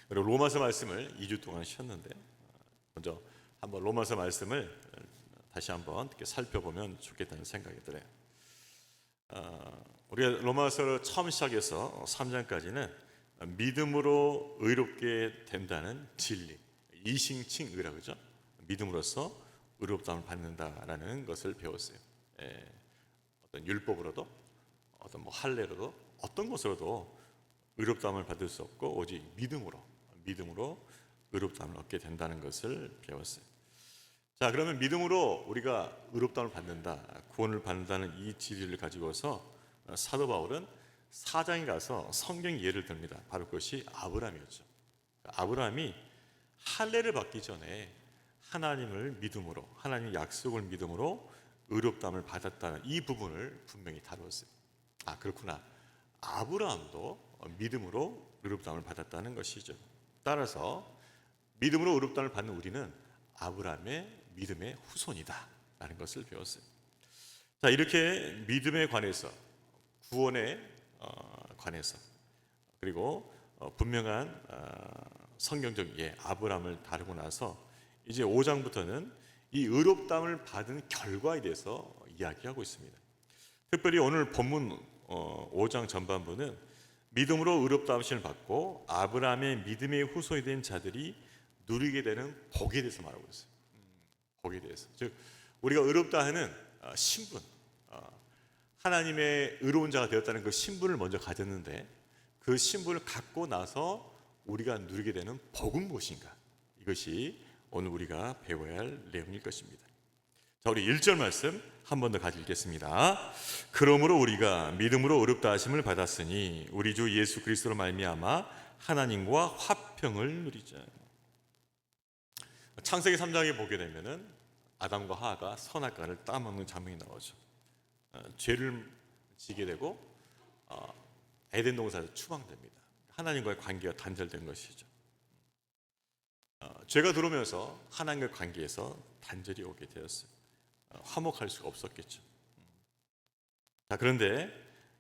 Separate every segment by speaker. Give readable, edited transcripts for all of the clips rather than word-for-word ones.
Speaker 1: 그리고 로마서 말씀을 2주 동안 쉬었는데 먼저 한번 로마서 말씀을 다시 한번 이렇게 살펴보면 좋겠다는 생각이 들어요. 우리가 로마서를 처음 시작해서 3장까지는 믿음으로 의롭게 된다는 진리, 이신칭의라 그죠? 믿음으로써 의롭다함을 받는다라는 것을 배웠어요. 어떤 율법으로도, 어떤 뭐 할례로도, 어떤 것으로도 의롭다함을 받을 수 없고 오직 믿음으로 의롭다함을 얻게 된다는 것을 배웠어요. 자, 그러면 믿음으로 우리가 의롭다함을 받는다, 구원을 받는다는 이 진리를 가지고서 사도 바울은 4장에 가서 성경 예를 듭니다. 바로 그것이 아브라함이었죠. 아브라함이 할례를 받기 전에 하나님을 믿음으로, 하나님의 약속을 믿음으로 의롭다함을 받았다는 이 부분을 분명히 다루었어요. 아, 그렇구나. 아브라함도 믿음으로 의롭다함을 받았다는 것이죠. 따라서 믿음으로 의롭다함을 받는 우리는 아브라함의 믿음의 후손이다 라는 것을 배웠어요. 자, 이렇게 믿음에 관해서, 구원에 관해서, 그리고 분명한 성경적 아브라함을 다루고 나서 이제 5장부터는 이 의롭다함을 받은 결과에 대해서 이야기하고 있습니다. 특별히 오늘 본문 5장 전반부는 믿음으로 의롭다함을 받고 아브라함의 믿음의 후손이 된 자들이 누리게 되는 복에 대해서 말하고 있어요. 복에 대해서, 즉 우리가 의롭다 하는 신분, 하나님의 의로운 자가 되었다는 그 신분을 먼저 가졌는데 그 신분을 갖고 나서 우리가 누리게 되는 복은 무엇인가? 이것이 오늘 우리가 배워야 할 내용일 것입니다. 자, 우리 1절 말씀 한 번 더 같이 읽겠습니다. 그러므로 우리가 믿음으로 의롭다 하심을 받았으니 우리 주 예수 그리스도로 말미암아 하나님과 화평을 누리자. 창세기 3장에 보게 되면은 아담과 하와가 선악과를 따먹는 장면이 나오죠. 죄를 지게 되고 에덴 동산에서 추방됩니다. 하나님과의 관계가 단절된 것이죠. 죄가 들어오면서 하나님과의 관계에서 단절이 오게 되었어요. 화목할 수가 없었겠죠. 자, 그런데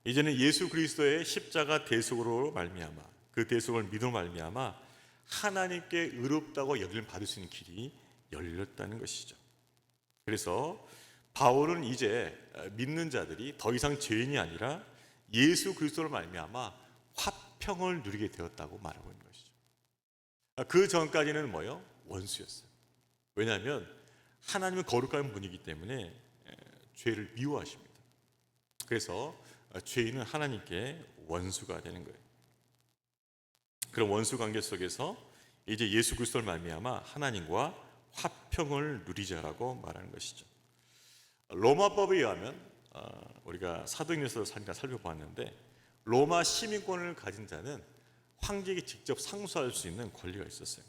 Speaker 1: 이제는 예수 그리스도의 십자가 대속으로 말미암아, 그 대속을 믿음으로 말미암아 하나님께 의롭다고 여김을 받을 수 있는 길이 열렸다는 것이죠. 그래서 바울은 이제 믿는 자들이 더 이상 죄인이 아니라 예수 그리스도로 말미암아 화평을 누리게 되었다고 말하고 있는 것이죠. 그 전까지는 뭐요? 원수였어요. 왜냐하면 하나님은 거룩한 분이기 때문에 죄를 미워하십니다. 그래서 죄인은 하나님께 원수가 되는 거예요. 그런 원수 관계 속에서 이제 예수 그리스도를 말미암아 하나님과 화평을 누리자라고 말하는 것이죠. 로마법에 의하면 우리가 사도행전에서 살펴봤는데 로마 시민권을 가진 자는 황제에게 직접 상소할 수 있는 권리가 있었어요.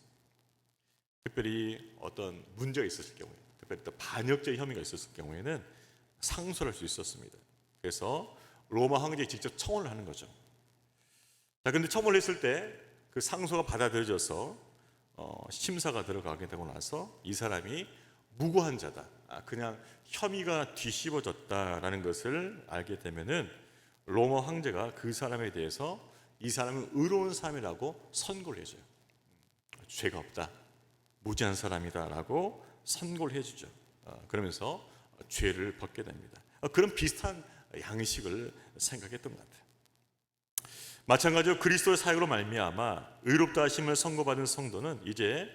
Speaker 1: 특별히 어떤 문제가 있었을 경우에, 특별히 또 반역죄 혐의가 있었을 경우에는 상소할 수 있었습니다. 그래서 로마 황제에 직접 청원을 하는 거죠. 자, 근데 청원을 했을 때 그 상소가 받아들여져서 심사가 들어가게 되고 나서 이 사람이 무고한 자다, 그냥 혐의가 뒤집어졌다라는 것을 알게 되면은 로마 황제가 그 사람에 대해서 이 사람은 의로운 사람이라고 선고를 해줘요. 죄가 없다, 무죄한 사람이다라고 선고를 해주죠. 그러면서 죄를 벗게 됩니다. 그런 비슷한 양식을 생각했던 것 같아요. 마찬가지로 그리스도의 사역으로 말미암아 의롭다 하심을 선고받은 성도는 이제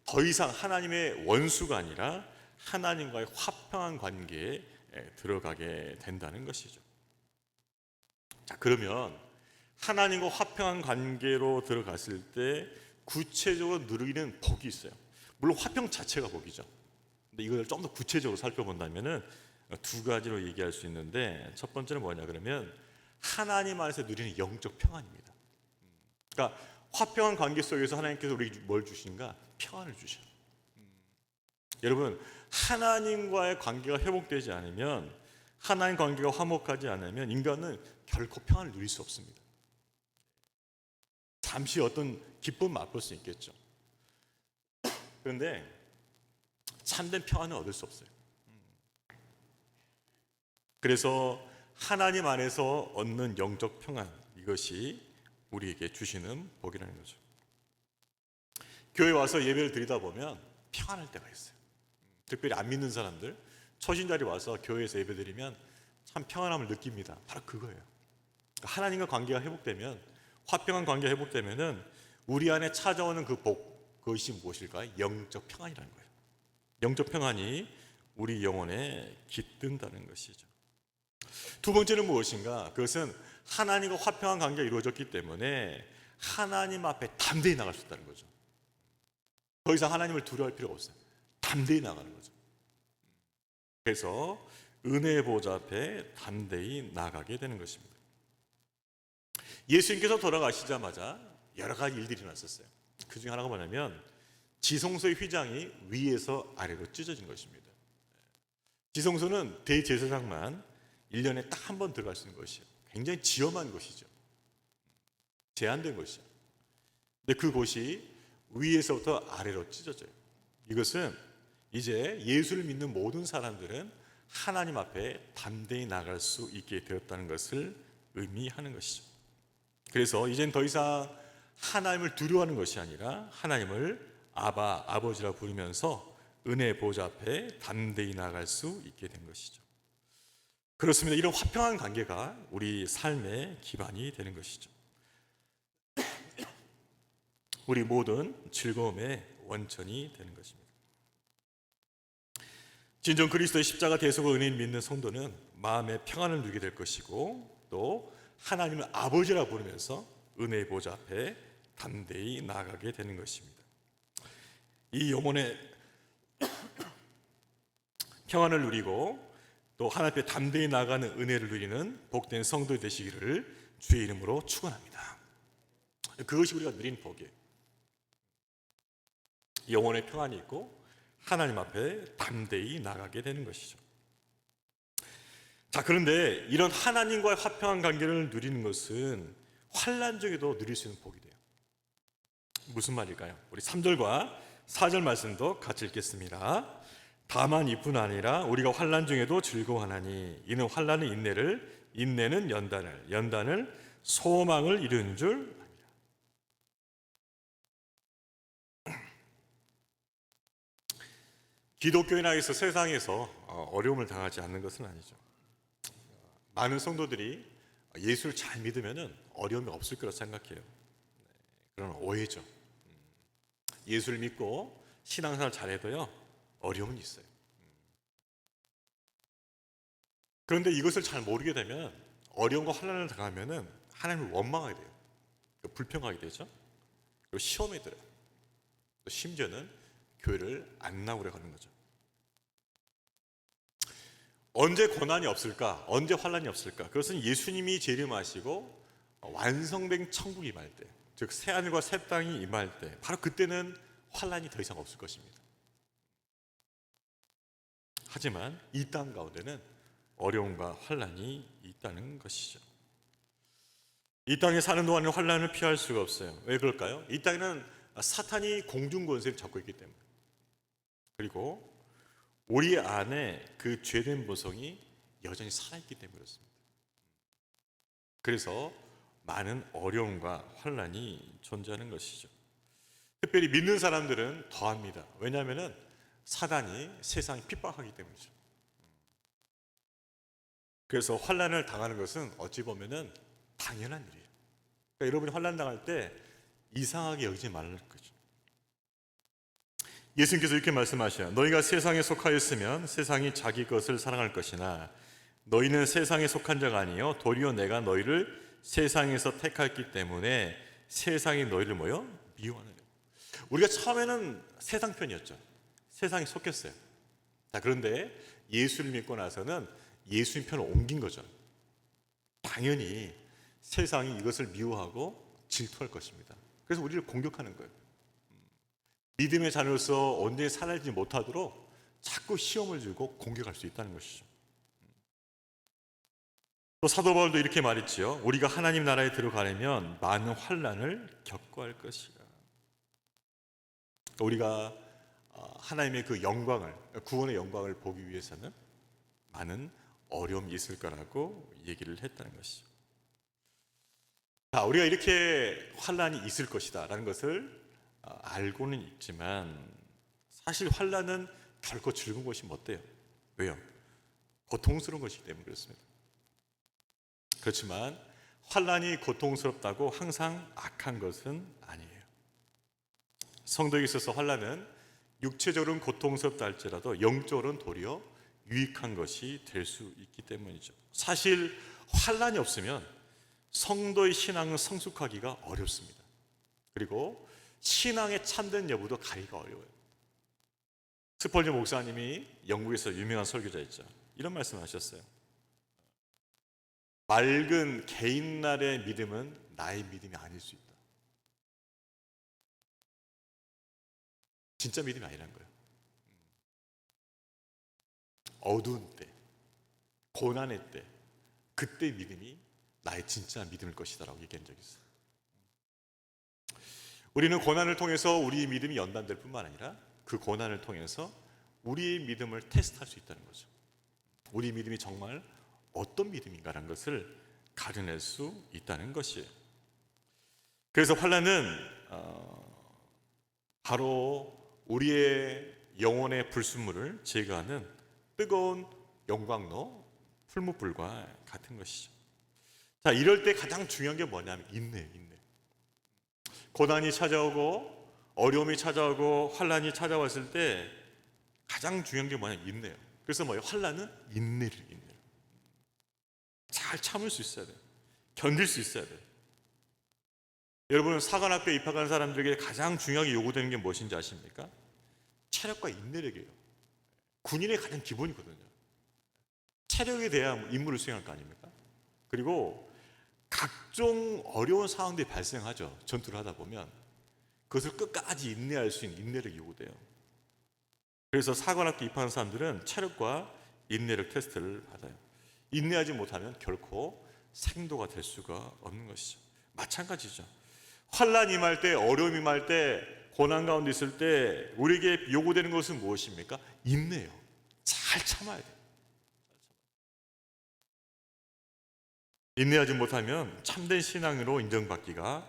Speaker 1: 더 이상 하나님의 원수가 아니라 하나님과의 화평한 관계에 들어가게 된다는 것이죠. 자, 그러면 하나님과 화평한 관계로 들어갔을 때 구체적으로 누리는 복이 있어요. 물론 화평 자체가 복이죠. 근데 이걸 좀 더 구체적으로 살펴본다면은 두 가지로 얘기할 수 있는데, 첫 번째는 뭐냐 그러면 하나님 안에서 누리는 영적 평안입니다. 그러니까 화평한 관계 속에서 하나님께서 우리에게 뭘 주신가? 평안을 주셔요. 여러분, 하나님과의 관계가 회복되지 않으면, 하나님 관계가 화목하지 않으면 인간은 결코 평안을 누릴 수 없습니다. 잠시 어떤 기쁨 맛볼 수 있겠죠. 그런데 참된 평안은 얻을 수 없어요. 그래서 하나님 안에서 얻는 영적 평안, 이것이 우리에게 주시는 복이라는 거죠. 교회 와서 예배를 드리다 보면 평안할 때가 있어요. 특별히 안 믿는 사람들, 초신자리 와서 교회에서 예배 드리면 참 평안함을 느낍니다. 바로 그거예요. 하나님과 관계가 회복되면, 화평한 관계가 회복되면은 우리 안에 찾아오는 그 복, 그것이 무엇일까요? 영적 평안이라는 거예요. 영적 평안이 우리 영혼에 깃든다는 것이죠. 두 번째는 무엇인가? 그것은 하나님과 화평한 관계가 이루어졌기 때문에 하나님 앞에 담대히 나갈 수 있다는 거죠. 더 이상 하나님을 두려워할 필요가 없어요. 담대히 나가는 거죠. 그래서 은혜의 보좌 앞에 담대히 나가게 되는 것입니다. 예수님께서 돌아가시자마자 여러 가지 일들이 일어났었어요. 그 중에 하나가 뭐냐면 지성소의 휘장이 위에서 아래로 찢어진 것입니다. 지성소는 대제사장만 1년에 딱 한 번 들어갈 수 있는 것이에요. 굉장히 지엄한 것이죠. 제한된 것이죠. 근데 그곳이 위에서부터 아래로 찢어져요. 이것은 이제 예수를 믿는 모든 사람들은 하나님 앞에 담대히 나갈 수 있게 되었다는 것을 의미하는 것이죠. 그래서 이젠 더 이상 하나님을 두려워하는 것이 아니라 하나님을 아바, 아버지라 부르면서 은혜의 보좌 앞에 담대히 나갈 수 있게 된 것이죠. 그렇습니다. 이런 화평한 관계가 우리 삶의 기반이 되는 것이죠. 우리 모든 즐거움의 원천이 되는 것입니다. 진정 그리스도의 십자가 대속의 은혜를 믿는 성도는 마음의 평안을 누리게 될 것이고 또 하나님을 아버지라 부르면서 은혜의 보좌 앞에 담대히 나아가게 되는 것입니다. 이 영혼의 평안을 누리고 또 하나님 앞에 담대히 나아가는 은혜를 누리는 복된 성도 되시기를 주의 이름으로 축원합니다. 그것이 우리가 누린 복이에요. 영혼의 평안이 있고 하나님 앞에 담대히 나가게 되는 것이죠. 자, 그런데 이런 하나님과의 화평한 관계를 누리는 것은 환난 중에도 누릴 수 있는 복이 돼요. 무슨 말일까요? 우리 3절과 4절 말씀도 같이 읽겠습니다. 다만 이뿐 아니라 우리가 환난 중에도 즐거워하나니 이는 환난은 인내를, 인내는 연단을, 연단을 소망을 이루는 줄 압니다. 기독교인에서 세상에서 어려움을 당하지 않는 것은 아니죠. 많은 성도들이 예수를 잘 믿으면 어려움이 없을 거라 생각해요. 그런 오해죠. 예수를 믿고 신앙생활 잘해도요 어려움은 있어요. 그런데 이것을 잘 모르게 되면 어려움과 환난을 당하면은 하나님을 원망하게 돼요. 불평하게 되죠. 그리고 시험에 들어요. 심지어는 교회를 안 나오려 하는 거죠. 언제 고난이 없을까? 언제 환난이 없을까? 그것은 예수님이 재림하시고 완성된 천국이 임할 때, 즉 새하늘과 새 땅이 임할 때, 바로 그때는 환난이 더 이상 없을 것입니다. 하지만 이 땅 가운데는 어려움과 환난이 있다는 것이죠. 이 땅에 사는 동안은 환난을 피할 수가 없어요. 왜 그럴까요? 이 땅에는 사탄이 공중 권세를 잡고 있기 때문에, 그리고 우리 안에 그 죄된 모성이 여전히 살아있기 때문에 그렇습니다. 그래서 많은 어려움과 환난이 존재하는 것이죠. 특별히 믿는 사람들은 더합니다. 왜냐하면 사단이 세상이 핍박하기 때문이죠. 그래서 환난을 당하는 것은 어찌 보면 당연한 일이에요. 그러니까 여러분이 환난 당할 때 이상하게 여기지 말라는 거죠. 예수님께서 이렇게 말씀하셔요. 너희가 세상에 속하였으면 세상이 자기 것을 사랑할 것이나 너희는 세상에 속한 자가 아니요 도리어 내가 너희를 세상에서 택했기 때문에 세상이 너희를 뭐요? 미워하느냐. 우리가 처음에는 세상 편이었죠. 세상에 속했어요. 자, 그런데 예수를 믿고 나서는 예수님 편을 옮긴 거죠. 당연히 세상이 이것을 미워하고 질투할 것입니다. 그래서 우리를 공격하는 거예요. 믿음의 자녀로서 온전히 살아있지 못하도록 자꾸 시험을 주고 공격할 수 있다는 것이죠. 또 사도 바울도 이렇게 말했지요. 우리가 하나님 나라에 들어가려면 많은 환난을 겪고 할 것이라. 우리가 하나님의 그 영광을, 구원의 영광을 보기 위해서는 많은 어려움이 있을 거라고 얘기를 했다는 것이죠. 자, 우리가 이렇게 환난이 있을 것이다 라는 것을 알고는 있지만 사실 환난은 결코 즐거운 것이 못 돼요. 왜요? 고통스러운 것이기 때문에 그렇습니다. 그렇지만 환난이 고통스럽다고 항상 악한 것은 아니에요. 성도에게 있어서 환난은 육체적으로는 고통스럽다 할지라도 영적으로는 도리어 유익한 것이 될 수 있기 때문이죠. 사실 환난이 없으면 성도의 신앙은 성숙하기가 어렵습니다. 그리고 신앙의 참된 여부도 가리기가 어려워요. 스펄전 목사님이 영국에서 유명한 설교자였죠. 이런 말씀을 하셨어요. 맑은 개인날의 믿음은 나의 믿음이 아닐 수 있다. 진짜 믿음이 아니라는 거예요. 어두운 때, 고난의 때, 그때 믿음이 나의 진짜 믿음일 것이다라고 얘기한 적이 있어요. 우리는 고난을 통해서 우리의 믿음이 연단될 뿐만 아니라 그 고난을 통해서 우리의 믿음을 테스트할 수 있다는 거죠. 우리 믿음이 정말 어떤 믿음인가라는 것을 가려낼 수 있다는 것이에요. 그래서 환난은 바로 우리의 영혼의 불순물을 제거하는 뜨거운 용광로, 풀무불과 같은 것이죠. 자, 이럴 때 가장 중요한 게 뭐냐면 인내예요. 인내. 고난이 찾아오고 어려움이 찾아오고 환난이 찾아왔을 때 가장 중요한 게 뭐냐면 인내예요. 그래서 뭐예요? 환난은 인내를 잘 참을 수 있어야 돼요. 견딜 수 있어야 돼요. 여러분, 사관학교에 입학한 사람들에게 가장 중요하게 요구되는 게 무엇인지 아십니까? 체력과 인내력이에요. 군인의 가장 기본이거든요. 체력에 대한 임무를 수행할 거 아닙니까? 그리고 각종 어려운 상황들이 발생하죠. 전투를 하다 보면 그것을 끝까지 인내할 수 있는 인내력이 요구돼요. 그래서 사관학교 입학한 사람들은 체력과 인내력 테스트를 받아요. 인내하지 못하면 결코 생도가 될 수가 없는 것이죠. 마찬가지죠. 환난 임할 때, 어려움 임할 때, 고난 가운데 있을 때 우리에게 요구되는 것은 무엇입니까? 인내예요. 잘 참아야 돼요. 인내하지 못하면 참된 신앙으로 인정받기가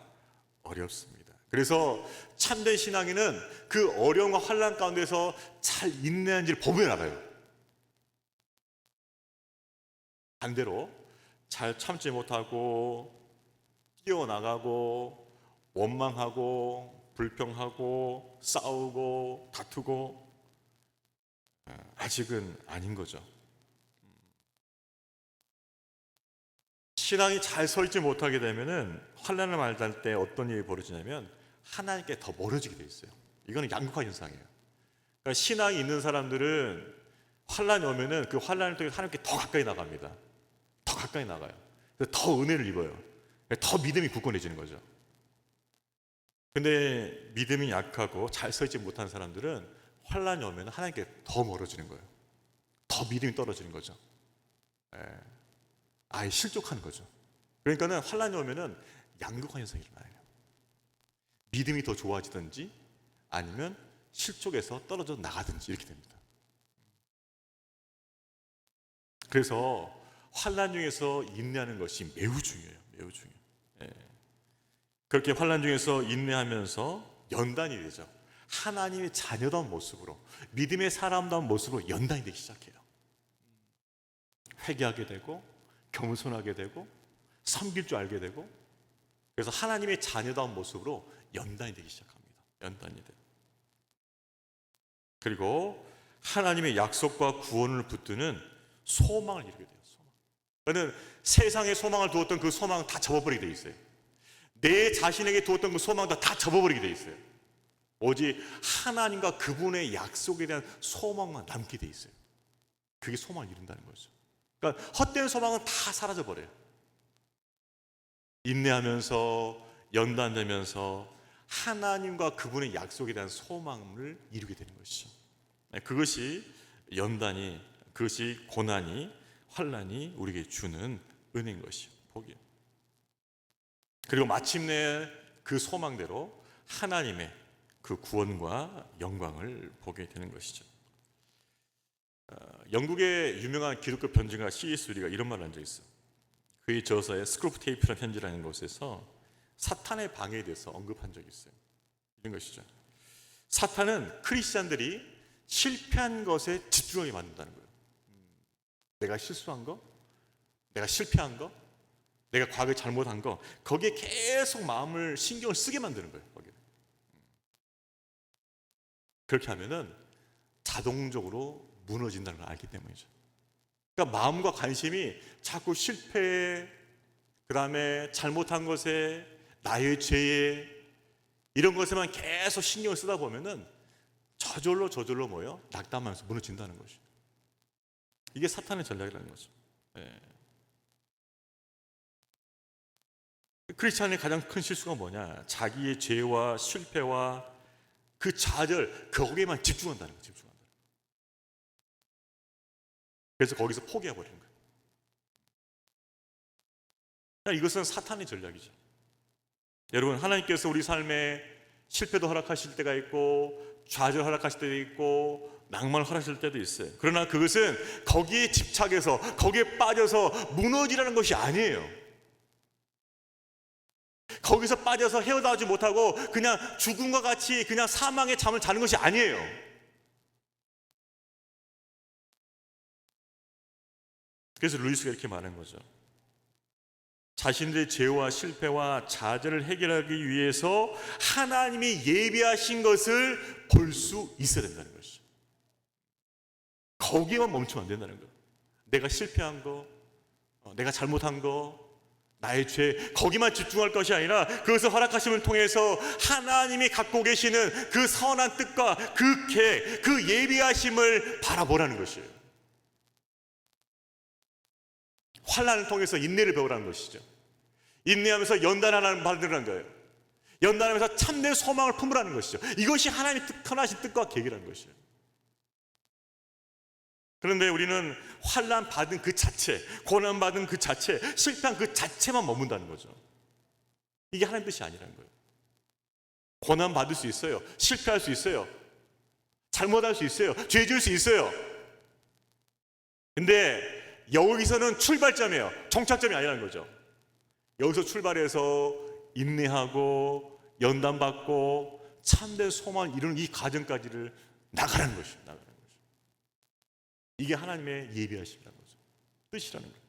Speaker 1: 어렵습니다. 그래서 참된 신앙인은 그 어려움과 환난 가운데서 잘 인내한지를 보면 알아요. 반대로 잘 참지 못하고 뛰어나가고 원망하고 불평하고 싸우고 다투고 아직은 아닌 거죠. 신앙이 잘 서있지 못하게 되면은 환난을 만날 때 어떤 일이 벌어지냐면 하나님께 더 멀어지게 돼 있어요. 이거는 양극화 현상이에요. 그러니까 신앙이 있는 사람들은 환난이 오면은 그 환난을 통해 하나님께 더 가까이 나갑니다. 더 가까이 나가요. 더 은혜를 입어요. 더 믿음이 굳건해지는 거죠. 근데 믿음이 약하고 잘 서있지 못한 사람들은 환난이 오면 하나님께 더 멀어지는 거예요. 더 믿음이 떨어지는 거죠. 아예 실족하는 거죠. 그러니까는 환난이 오면은 양극화 현상이 일어나요. 믿음이 더 좋아지든지 아니면 실족해서 떨어져 나가든지 이렇게 됩니다. 그래서 환난 중에서 인내하는 것이 매우 중요해요. 매우 중요해요. 그렇게 환난 중에서 인내하면서 연단이 되죠. 하나님의 자녀다운 모습으로, 믿음의 사람다운 모습으로 연단이 되기 시작해요. 회개하게 되고 겸손하게 되고 섬길 줄 알게 되고, 그래서 하나님의 자녀다운 모습으로 연단이 되기 시작합니다. 연단이 돼요. 그리고 하나님의 약속과 구원을 붙드는 소망을 이루게 돼요. 저는 세상에 소망을 두었던 그 소망은 다 접어버리게 돼 있어요. 내 자신에게 두었던 그 소망도 다 접어버리게 돼 있어요. 오직 하나님과 그분의 약속에 대한 소망만 남게 돼 있어요. 그게 소망을 이룬다는 거죠. 그러니까 헛된 소망은 다 사라져버려요. 인내하면서 연단되면서 하나님과 그분의 약속에 대한 소망을 이루게 되는 것이죠. 그것이 연단이, 그것이 고난이, 환난이 우리에게 주는 은혜인 것이요, 복이요. 그리고 마침내 그 소망대로 하나님의 그 구원과 영광을 보게 되는 것이죠. 영국의 유명한 기독교 변증가 C.S. 루리가 이런 말을 한 적이 있어요. 그의 저서에 스크루프 테이프라는 편지라는 곳에서 사탄의 방해에 대해서 언급한 적이 있어요. 이런 것이죠. 사탄은 크리스찬들이 실패한 것에 집중하게 만든다는 거예요. 내가 실수한 거, 내가 실패한 거, 내가 과거에 잘못한 거, 거기에 계속 마음을 신경을 쓰게 만드는 거예요. 거기에. 그렇게 하면은 자동적으로 무너진다는 걸 알기 때문이죠. 그러니까 마음과 관심이 자꾸 실패, 그 다음에 잘못한 것에, 나의 죄에, 이런 것에만 계속 신경을 쓰다 보면은 저절로 뭐예요? 낙담하면서 무너진다는 것이죠. 이게 사탄의 전략이라는 거죠. 예. 크리스찬의 가장 큰 실수가 뭐냐? 자기의 죄와 실패와 그 좌절, 거기에만 집중한다는 거예요. 집중한다. 그래서 거기서 포기해버리는 거예요. 이것은 사탄의 전략이죠. 여러분, 하나님께서 우리 삶에 실패도 허락하실 때가 있고 좌절 허락하실 때도 있고 낭만을 허락하실 때도 있어요. 그러나 그것은 거기에 집착해서 거기에 빠져서 무너지라는 것이 아니에요. 거기서 빠져서 헤어나오지 못하고 그냥 죽음과 같이 그냥 사망의 잠을 자는 것이 아니에요. 그래서 루이스가 이렇게 말하는 거죠. 자신들의 죄와 실패와 좌절을 해결하기 위해서 하나님이 예비하신 것을 볼 수 있어야 된다는 것이죠. 거기에만 멈추면 안 된다는 거예요. 내가 실패한 거, 내가 잘못한 거, 나의 죄, 거기만 집중할 것이 아니라 그것을 허락하심을 통해서 하나님이 갖고 계시는 그 선한 뜻과 그 계획, 그 예비하심을 바라보라는 것이에요. 환난을 통해서 인내를 배우라는 것이죠. 인내하면서 연단하는 받으라는 거예요. 연단하면서 참된 소망을 품으라는 것이죠. 이것이 하나님의 선하신 뜻과 계획이라는 것이에요. 그런데 우리는 환난 받은 그 자체, 고난 받은 그 자체, 실패한 그 자체만 머문다는 거죠. 이게 하나님 뜻이 아니라는 거예요. 고난 받을 수 있어요. 실패할 수 있어요. 잘못할 수 있어요. 죄 지을 수 있어요. 근데 여기서는 출발점이에요. 정착점이 아니라는 거죠. 여기서 출발해서 인내하고 연단받고 참된 소망을 이루는 이 과정까지를 나가라는 것이에요. 나가라는 것이에요. 이게 하나님의 예비하심이라는 거죠. 뜻이라는 거예요.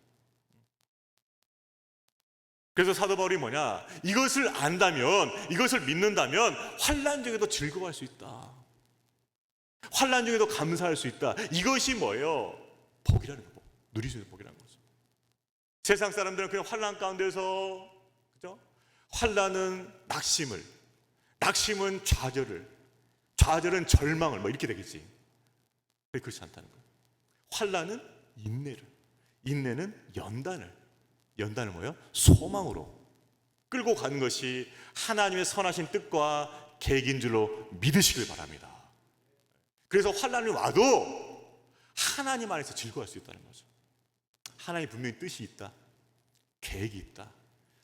Speaker 1: 그래서 사도 바울이 뭐냐? 이것을 안다면, 이것을 믿는다면 환난 중에도 즐거워할 수 있다. 환난 중에도 감사할 수 있다. 이것이 뭐예요? 복이라는 거예요. 누릴 수 있는 복이라는 거죠. 세상 사람들은 그냥 환난 가운데서, 그죠? 환난은 낙심을, 낙심은 좌절을, 좌절은 절망을 뭐 이렇게 되겠지. 그렇지 않다는 거예요. 환난은 인내를, 인내는 연단을, 연단을 뭐예요? 소망으로 끌고 가는 것이 하나님의 선하신 뜻과 계획인 줄로 믿으시길 바랍니다. 그래서 환난이 와도 하나님 안에서 즐거워할 수 있다는 거죠. 하나님 분명히 뜻이 있다. 계획이 있다.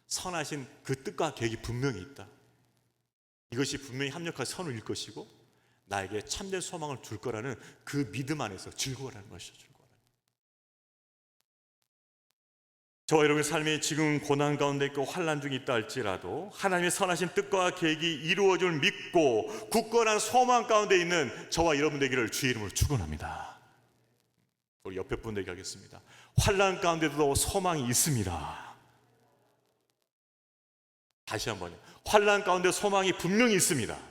Speaker 1: 선하신 그 뜻과 계획이 분명히 있다. 이것이 분명히 합력한 선을 일 것이고 나에게 참된 소망을 줄 거라는 그 믿음 안에서 즐거워라는 것이죠. 즐거워라는. 저와 여러분의 삶이 지금 고난 가운데 있고 환난 중에 있다 할지라도 하나님의 선하신 뜻과 계획이 이루어질 믿고 굳건한 소망 가운데 있는 저와 여러분 되기를 주의 이름으로 축원합니다. 우리 옆에 분들에게 하겠습니다. 환난 가운데도 소망이 있습니다. 다시 한번요. 환난 가운데 소망이 분명히 있습니다.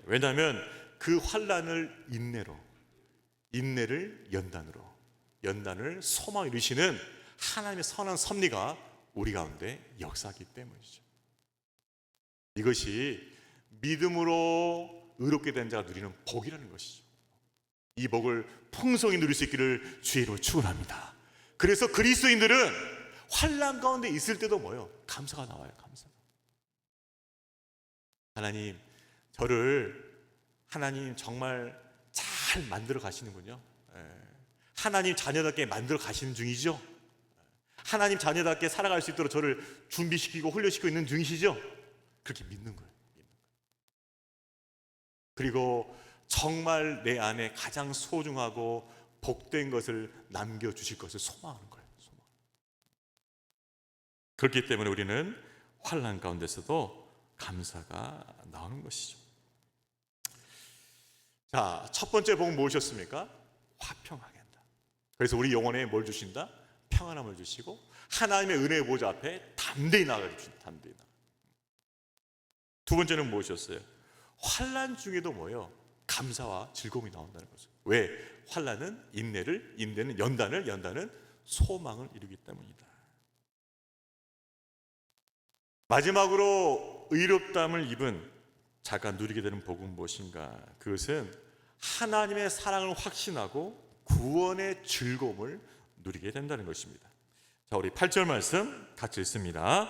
Speaker 1: 왜냐하면 그 환난을 인내로, 인내를 연단으로, 연단을 소망 이루시는 하나님의 선한 섭리가 우리 가운데 역사하기 때문이죠. 이것이 믿음으로 의롭게 된 자가 누리는 복이라는 것이죠. 이 복을 풍성히 누릴 수 있기를 주의 이름으로 축원합니다. 그래서 그리스도인들은 환난 가운데 있을 때도 뭐예요? 감사가 나와요. 감사가. 하나님, 저를 하나님 정말 잘 만들어 가시는군요. 하나님 자녀답게 만들어 가시는 중이죠. 하나님 자녀답게 살아갈 수 있도록 저를 준비시키고 훈련시키고 있는 중이시죠. 그렇게 믿는 거예요. 그리고 정말 내 안에 가장 소중하고 복된 것을 남겨주실 것을 소망하는 거예요. 소망. 그렇기 때문에 우리는 환난 가운데서도 감사가 나오는 것이죠. 자, 첫 번째 복은 무엇이었습니까? 화평하게 한다. 그래서 우리 영혼에 뭘 주신다? 평안함을 주시고 하나님의 은혜의 보좌 앞에 담대히 나가게 주신다. 담대히 나가. 두 번째는 무엇이었어요? 환난 중에도 뭐예요? 감사와 즐거움이 나온다는 거죠. 왜? 환난은 인내를, 인내는 연단을, 연단은 소망을 이루기 때문이다. 마지막으로 의롭다함을 입은 자가 누리게 되는 복은 무엇인가? 그것은 하나님의 사랑을 확신하고 구원의 즐거움을 누리게 된다는 것입니다. 자, 우리 8절 말씀 같이 읽습니다.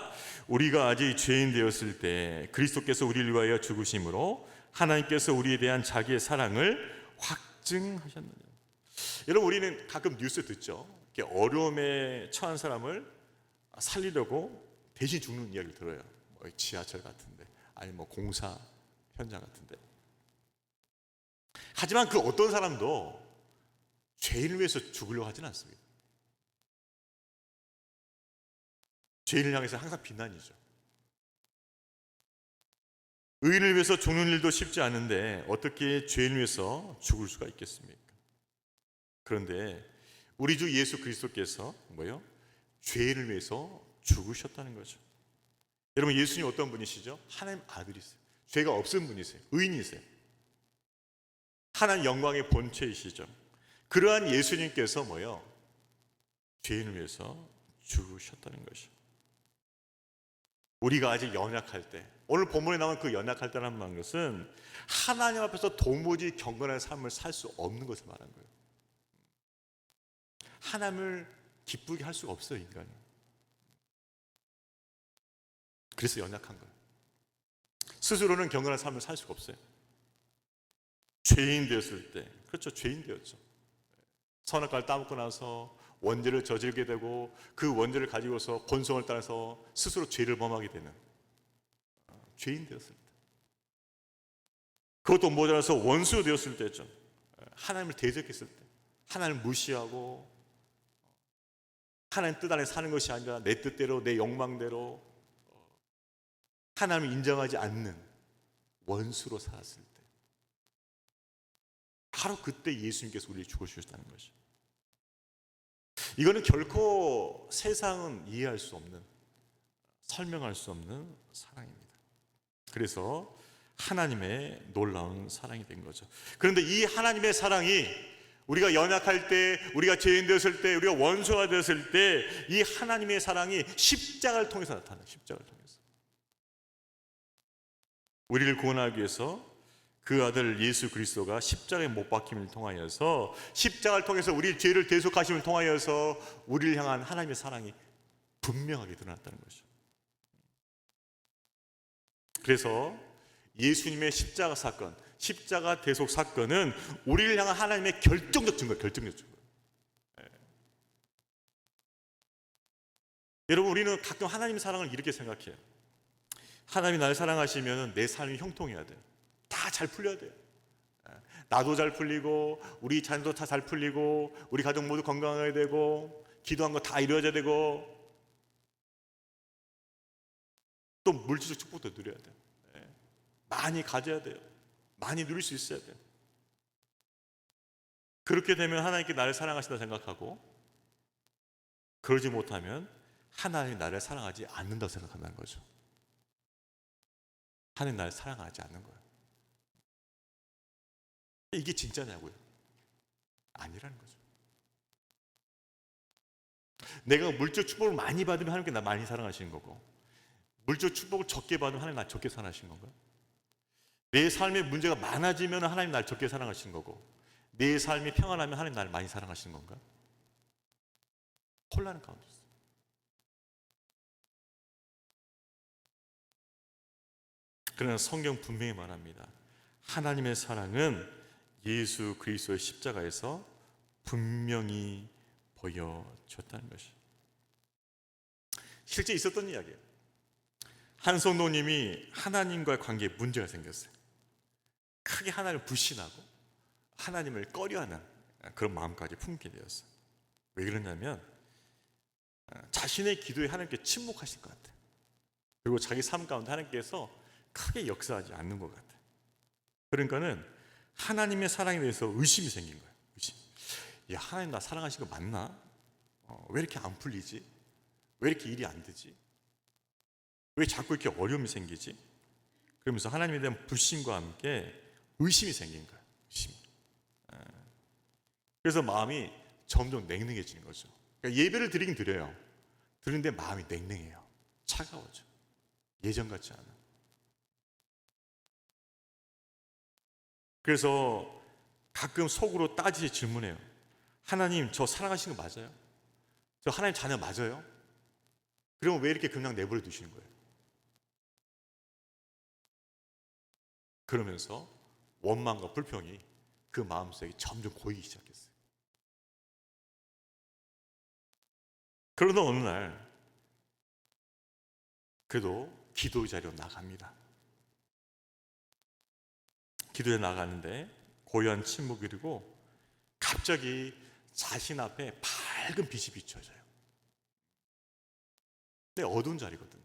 Speaker 1: 우리가 아직 죄인 되었을 때 그리스도께서 우리를 위하여 죽으심으로 하나님께서 우리에 대한 자기의 사랑을 확증하셨느냐. 여러분, 우리는 가끔 뉴스 듣죠. 이렇게 어려움에 처한 사람을 살리려고 대신 죽는 이야기를 들어요. 뭐 지하철 같은데, 아니 뭐 공사 현장 같은데. 하지만 그 어떤 사람도 죄인을 위해서 죽으려고 하지는 않습니다. 죄인을 향해서 항상 비난이죠. 의인을 위해서 죽는 일도 쉽지 않은데 어떻게 죄인을 위해서 죽을 수가 있겠습니까? 그런데 우리 주 예수 그리스도께서 뭐요? 죄인을 위해서 죽으셨다는 거죠. 여러분, 예수님 어떤 분이시죠? 하나님 아들이세요. 죄가 없은 분이세요. 의인이세요. 하나님 영광의 본체이시죠. 그러한 예수님께서 뭐요? 죄인을 위해서 죽으셨다는 것이죠. 우리가 아직 연약할 때, 오늘 본문에 나온 그 연약할 때라는 것은 하나님 앞에서 도무지 경건한 삶을 살 수 없는 것을 말하는 거예요. 하나님을 기쁘게 할 수가 없어요, 인간이. 그래서 연약한 거예요. 스스로는 경건한 삶을 살 수가 없어요. 죄인 되었을 때, 그렇죠, 죄인 되었죠. 선악과를 따먹고 나서 원죄를 저지르게 되고 그 원죄를 가지고서 본성을 따라서 스스로 죄를 범하게 되는 죄인 되었을 때, 그것도 모자라서 원수 되었을 때죠. 하나님을 대적했을 때, 하나님을 무시하고 하나님 뜻 안에 사는 것이 아니라 내 뜻대로, 내 욕망대로 하나님을 인정하지 않는 원수로 살았을 때, 바로 그때 예수님께서 우리를 죽어주셨다는 것이죠. 이거는 결코 세상은 이해할 수 없는, 설명할 수 없는 사랑입니다. 그래서 하나님의 놀라운 사랑이 된 거죠. 그런데 이 하나님의 사랑이 우리가 연약할 때, 우리가 죄인 되었을 때, 우리가 원수가 되었을 때 이 하나님의 사랑이 십자가를 통해서 나타나요. 십자가를 통해서 우리를 구원하기 위해서 그 아들 예수 그리스도가 십자가에 못 박힘을 통하여서, 십자가를 통해서 우리 죄를 대속하심을 통하여서 우리를 향한 하나님의 사랑이 분명하게 드러났다는 것이죠. 그래서 예수님의 십자가 사건, 십자가 대속 사건은 우리를 향한 하나님의 결정적 증거예요. 결정적 증거. 여러분, 우리는 가끔 하나님의 사랑을 이렇게 생각해요. 하나님이 나를 사랑하시면 내 삶이 형통해야 돼요. 다 잘 풀려야 돼요. 나도 잘 풀리고 우리 자녀도 다 잘 풀리고 우리 가족 모두 건강해야 되고 기도한 거 다 이루어져야 되고 또 물질적 축복도 누려야 돼요. 많이 가져야 돼요. 많이 누릴 수 있어야 돼요. 그렇게 되면 하나님께 나를 사랑하신다 생각하고, 그러지 못하면 하나님이 나를 사랑하지 않는다고 생각한다는 거죠. 하나님 나를 사랑하지 않는 거예요. 이게 진짜냐고요? 아니라는 거죠. 내가 물질 축복을 많이 받으면 하나님께 나 많이 사랑하시는 거고, 물질 축복을 적게 받으면 하나님 나 적게 사랑하시는 건가요? 내 삶에 문제가 많아지면 하나님 날 적게 사랑하시는 거고, 내 삶이 평안하면 하나님 날 많이 사랑하시는 건가? 혼란 가운데 있어요. 그러나 성경 분명히 말합니다. 하나님의 사랑은 예수 그리스도의 십자가에서 분명히 보여졌다는 것이 실제 있었던 이야기예요. 한 성도님이 하나님과의 관계에 문제가 생겼어요. 크게 하나님을 불신하고 하나님을 꺼려하는 그런 마음까지 품게 되었어요. 왜 그러냐면 자신의 기도에 하나님께 침묵하신 것 같아요. 그리고 자기 삶 가운데 하나님께서 크게 역사하지 않는 것 같아요. 그러니까는 하나님의 사랑에 대해서 의심이 생긴 거예요. 의심. 야, 하나님 나 사랑하신 거 맞나? 왜 이렇게 안 풀리지? 왜 이렇게 일이 안 되지? 왜 자꾸 이렇게 어려움이 생기지? 그러면서 하나님에 대한 불신과 함께 의심이 생긴 거예요. 의심. 그래서 마음이 점점 냉랭해지는 거죠. 그러니까 예배를 드리긴 드려요. 드리는데 마음이 냉랭해요. 차가워져. 예전 같지 않아. 그래서 가끔 속으로 따지게 질문해요. 하나님, 저 사랑하시는 거 맞아요? 저 하나님 자녀 맞아요? 그러면 왜 이렇게 그냥 내버려 두시는 거예요? 그러면서 원망과 불평이 그 마음속에 점점 고이기 시작했어요. 그러다 어느 날 그래도 기도 자리로 나갑니다. 기도에 나가는데 고요한 침묵이 흐르고 갑자기 자신 앞에 밝은 빛이 비춰져요. 근데 어두운 자리거든요.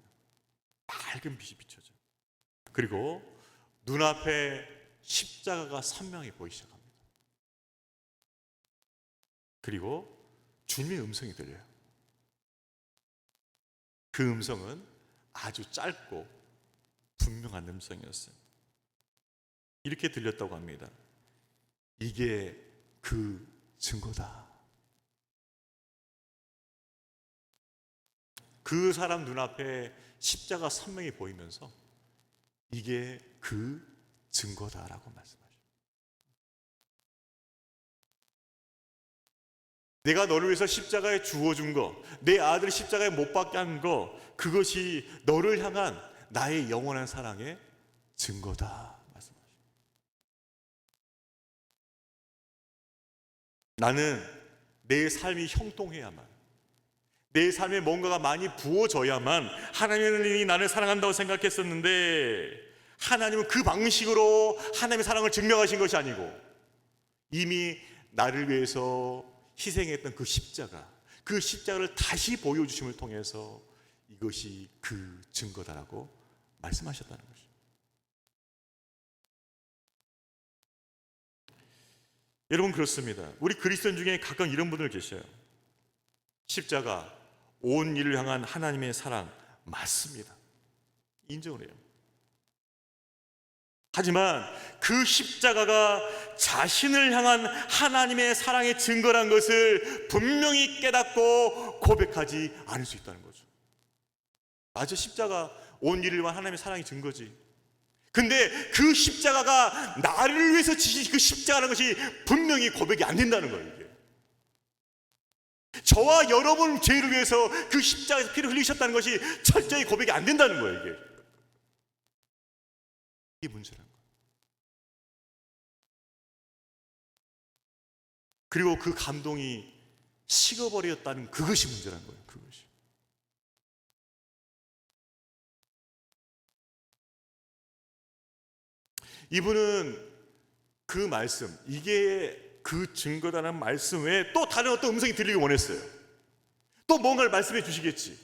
Speaker 1: 밝은 빛이 비춰져요. 그리고 눈앞에 십자가가 선명히 보이기 시작합니다. 그리고 주님의 음성이 들려요. 그 음성은 아주 짧고 분명한 음성이었어요. 이렇게 들렸다고 합니다. 이게 그 증거다. 그 사람 눈앞에 십자가 선명히 보이면서 이게 그 증거다라고 말씀하셔요. 내가 너를 위해서 십자가에 주워준 거, 내 아들 십자가에 못 박게 한 거, 그것이 너를 향한 나의 영원한 사랑의 증거다 말씀하셔요. 나는 내 삶이 형통해야만, 내 삶에 뭔가가 많이 부어져야만 하나님이 나를 사랑한다고 생각했었는데, 하나님은 그 방식으로 하나님의 사랑을 증명하신 것이 아니고 이미 나를 위해서 희생했던 그 십자가를 다시 보여주심을 통해서 이것이 그 증거다라고 말씀하셨다는 것이죠. 여러분, 그렇습니다. 우리 그리스도인 중에 가끔 이런 분들 계셔요. 십자가, 온 일을 향한 하나님의 사랑 맞습니다. 인정을 해요. 하지만 그 십자가가 자신을 향한 하나님의 사랑의 증거란 것을 분명히 깨닫고 고백하지 않을 수 있다는 거죠. 맞아, 십자가 온 일을 위한 하나님의 사랑의 증거지. 근데 그 십자가가 나를 위해서 지신 그 십자가라는 것이 분명히 고백이 안 된다는 거예요. 이게. 저와 여러분 죄를 위해서 그 십자가에서 피를 흘리셨다는 것이 철저히 고백이 안 된다는 거예요. 이게 문제라는 거예요. 그리고 그 감동이 식어버렸다는 그것이 문제라는 거예요. 그것이. 이분은 그 말씀, 이게 그 증거다라는 말씀 외에 또 다른 어떤 음성이 들리기 원했어요. 또 뭔가를 말씀해 주시겠지.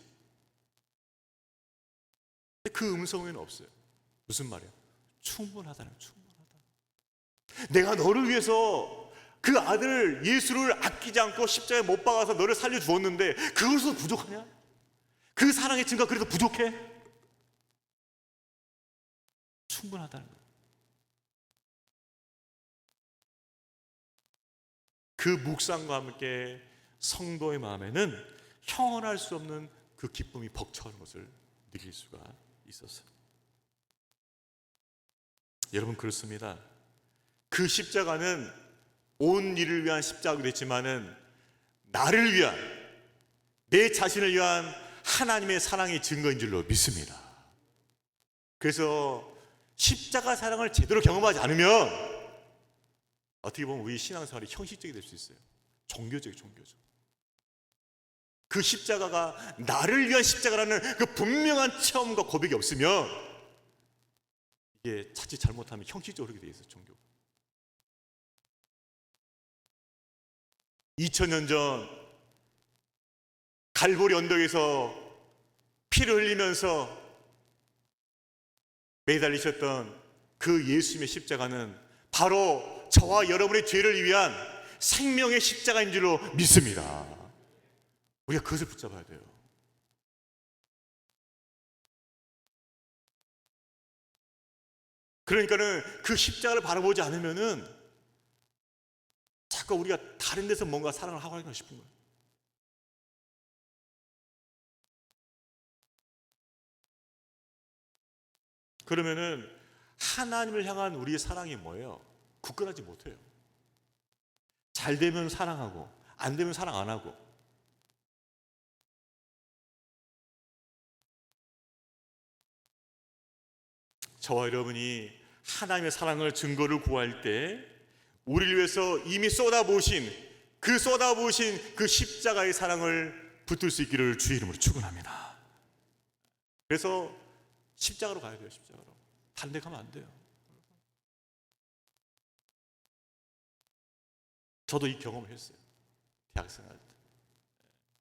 Speaker 1: 근데 그 음성 외에는 없어요. 무슨 말이에요? 충분하다는, 충분하다. 내가 너를 위해서 그 아들 예수를 아끼지 않고 십자가에 못 박아서 너를 살려주었는데 그것으로 부족하냐? 그 사랑의 증거가 그래도 부족해? 충분하다는 거예요. 그 묵상과 함께 성도의 마음에는 형언할 수 없는 그 기쁨이 벅차오는 것을 느낄 수가 있었어요. 여러분, 그렇습니다. 그 십자가는 온 일을 위한 십자가가 됐지만은 나를 위한, 내 자신을 위한 하나님의 사랑의 증거인 줄로 믿습니다. 그래서 십자가 사랑을 제대로 경험하지 않으면 어떻게 보면 우리 신앙생활이 형식적이 될 수 있어요. 종교적. 그 십자가가 나를 위한 십자가라는 그 분명한 체험과 고백이 없으면 이게 자칫 잘못하면 형식적으로 그렇게 돼 있어요. 종교. 2000년 전 갈보리 언덕에서 피를 흘리면서 매달리셨던 그 예수님의 십자가는 바로 저와 여러분의 죄를 위한 생명의 십자가인 줄로 믿습니다. 우리가 그것을 붙잡아야 돼요. 그러니까는 그 십자가를 바라보지 않으면은 자꾸 우리가 다른 데서 뭔가 사랑을 하고 하나 싶은 거예요. 그러면은 하나님을 향한 우리의 사랑이 뭐예요? 굳건하지 못해요. 잘 되면 사랑하고 안 되면 사랑 안 하고. 저와 여러분이 하나님의 사랑을 증거를 구할 때 우리를 위해서 이미 쏟아부으신 그 십자가의 사랑을 붙들 수 있기를 주의 이름으로 축원합니다. 그래서 십자가로 가야 돼요. 십자가로. 다른 데 가면 안 돼요. 저도 이 경험을 했어요. 대학생활 때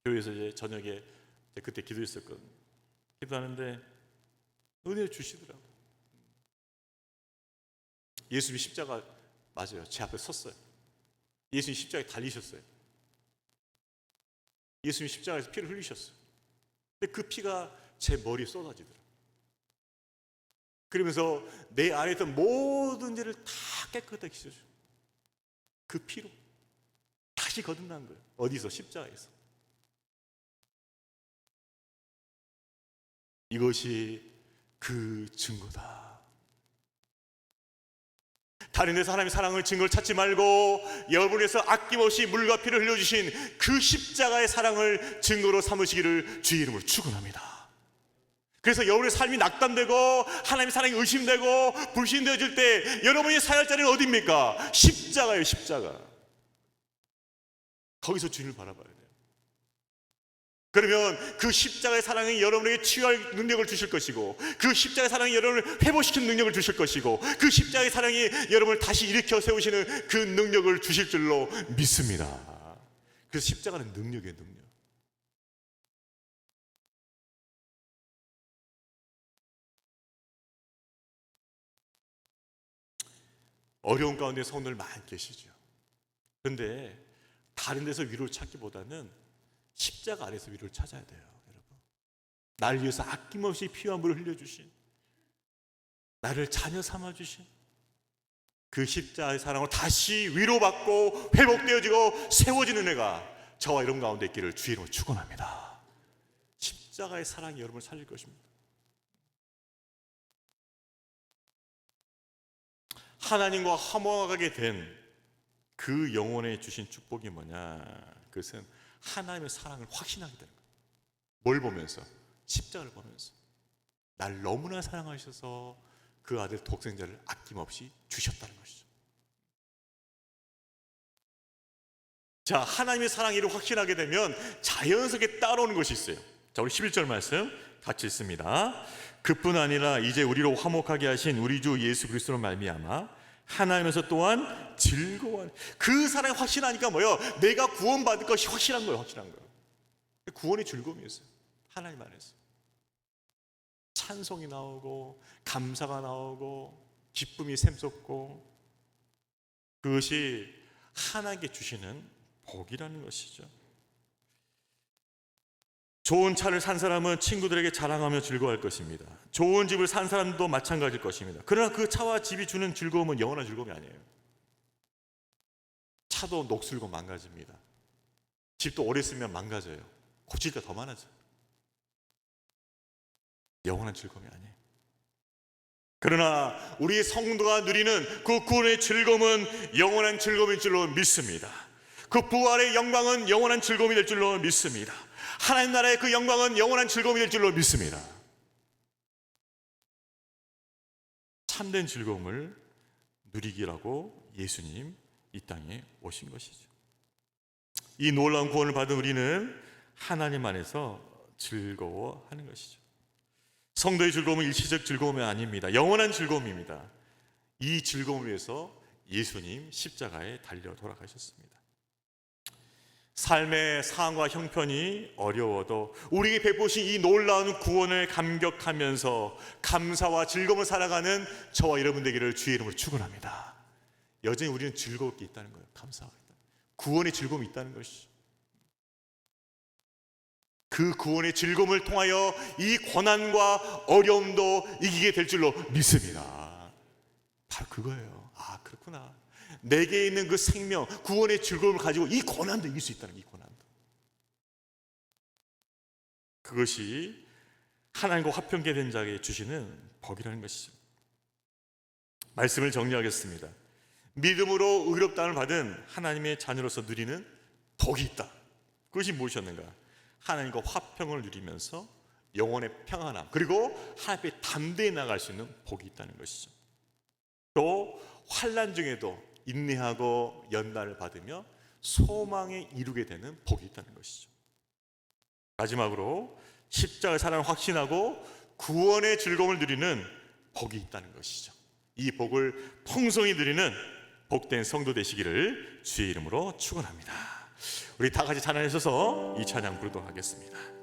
Speaker 1: 교회에서 이제 저녁에 그때 기도했었거든요. 기도하는데 은혜를 주시더라고요. 예수님이 십자가 맞아요. 제 앞에 섰어요. 예수님이 십자가에 달리셨어요. 예수님이 십자가에서 피를 흘리셨어요. 근데 그 피가 제 머리에 쏟아지더라고요. 그러면서 내 안에 있던 모든 죄를 다 깨끗하게 씻어줘요. 그 피로 다시 거듭난 거예요. 어디서? 십자가에서. 이것이 그 증거다. 다른 데서 하나님의 사랑을 증거를 찾지 말고 여러분에서 아낌없이 물과 피를 흘려주신 그 십자가의 사랑을 증거로 삼으시기를 주의 이름으로 축원합니다. 그래서 여러분의 삶이 낙담되고 하나님의 사랑이 의심되고 불신되어질 때 여러분이 사야 할 자리는 어디입니까? 십자가예요. 십자가. 거기서 주님을 바라봐야 돼요. 그러면 그 십자가의 사랑이 여러분에게 치유할 능력을 주실 것이고, 그 십자가의 사랑이 여러분을 회복시키는 능력을 주실 것이고, 그 십자가의 사랑이 여러분을 다시 일으켜 세우시는 그 능력을 주실 줄로 믿습니다. 그래서 십자가는 능력이에요. 능력. 어려운 가운데 성도들 많이 계시죠. 그런데 다른 데서 위로를 찾기보다는 십자가 아래서 위로를 찾아야 돼요. 여러분, 나를 위해서 아낌없이 피와 물을 흘려주신, 나를 자녀 삼아주신 그 십자가의 사랑으로 다시 위로받고 회복되어지고 세워지는 애가 저와 여러분 가운데 있기를 주의 이름으로 축원합니다. 십자가의 사랑이 여러분을 살릴 것입니다. 하나님과 화목하게 된 그 영혼에 주신 축복이 뭐냐? 그것은 하나님의 사랑을 확신하게 되는 거예요. 뭘 보면서? 십자가를 보면서. 날 너무나 사랑하셔서 그 아들 독생자를 아낌없이 주셨다는 것이죠. 자, 하나님의 사랑을 확신하게 되면 자연스럽게 따라오는 것이 있어요. 자, 우리 11절 말씀 같이 읽습니다. 그뿐 아니라 이제 우리로 화목하게 하신 우리 주 예수 그리스도로 말미암아 하나님에서 또한 즐거워하는, 그 사랑이 확신하니까 뭐예요? 내가 구원받을 것이 확실한 거예요. 확실한 거예요. 구원의 즐거움이었어요. 하나님 안에서 찬송이 나오고 감사가 나오고 기쁨이 샘솟고, 그것이 하나님께 주시는 복이라는 것이죠. 좋은 차를 산 사람은 친구들에게 자랑하며 즐거워할 것입니다. 좋은 집을 산 사람도 마찬가지일 것입니다. 그러나 그 차와 집이 주는 즐거움은 영원한 즐거움이 아니에요. 차도 녹슬고 망가집니다. 집도 오래 쓰면 망가져요. 고칠 때 더 많아져요. 영원한 즐거움이 아니에요. 그러나 우리 성도가 누리는 그 구원의 즐거움은 영원한 즐거움일 줄로 믿습니다. 그 부활의 영광은 영원한 즐거움이 될 줄로 믿습니다. 하나님 나라의 그 영광은 영원한 즐거움이 될 줄로 믿습니다. 참된 즐거움을 누리기라고 예수님 이 땅에 오신 것이죠. 이 놀라운 구원을 받은 우리는 하나님 안에서 즐거워하는 것이죠. 성도의 즐거움은 일시적 즐거움이 아닙니다. 영원한 즐거움입니다. 이 즐거움을 위해서 예수님 십자가에 달려 돌아가셨습니다. 삶의 상황과 형편이 어려워도 우리에게 베푸신 이 놀라운 구원을 감격하면서 감사와 즐거움을 살아가는 저와 여러분 되기를 주의 이름으로 축원합니다. 여전히 우리는 즐거울 게 있다는 거예요. 감사하고 있다. 구원의 즐거움이 있다는 것이죠. 그 구원의 즐거움을 통하여 이 고난과 어려움도 이기게 될 줄로 믿습니다. 바로 그거예요. 아, 그렇구나. 내게 있는 그 생명, 구원의 즐거움을 가지고 이 고난도 이길 수 있다는, 이 고난도. 그것이 하나님과 화평케 된 자에게 주시는 복이라는 것이죠. 말씀을 정리하겠습니다. 믿음으로 의롭다함을 받은 하나님의 자녀로서 누리는 복이 있다. 그것이 무엇이었는가? 하나님과 화평을 누리면서 영혼의 평안함, 그리고 하나님 앞에 담대히 나갈 수 있는 복이 있다는 것이죠. 또 환난 중에도 인내하고 연단을 받으며 소망에 이루게 되는 복이 있다는 것이죠. 마지막으로 십자가의 사랑을 확신하고 구원의 즐거움을 누리는 복이 있다는 것이죠. 이 복을 풍성히 누리는 복된 성도 되시기를 주의 이름으로 축원합니다. 우리 다 같이 찬양하셔서 이 찬양 부르도록 하겠습니다.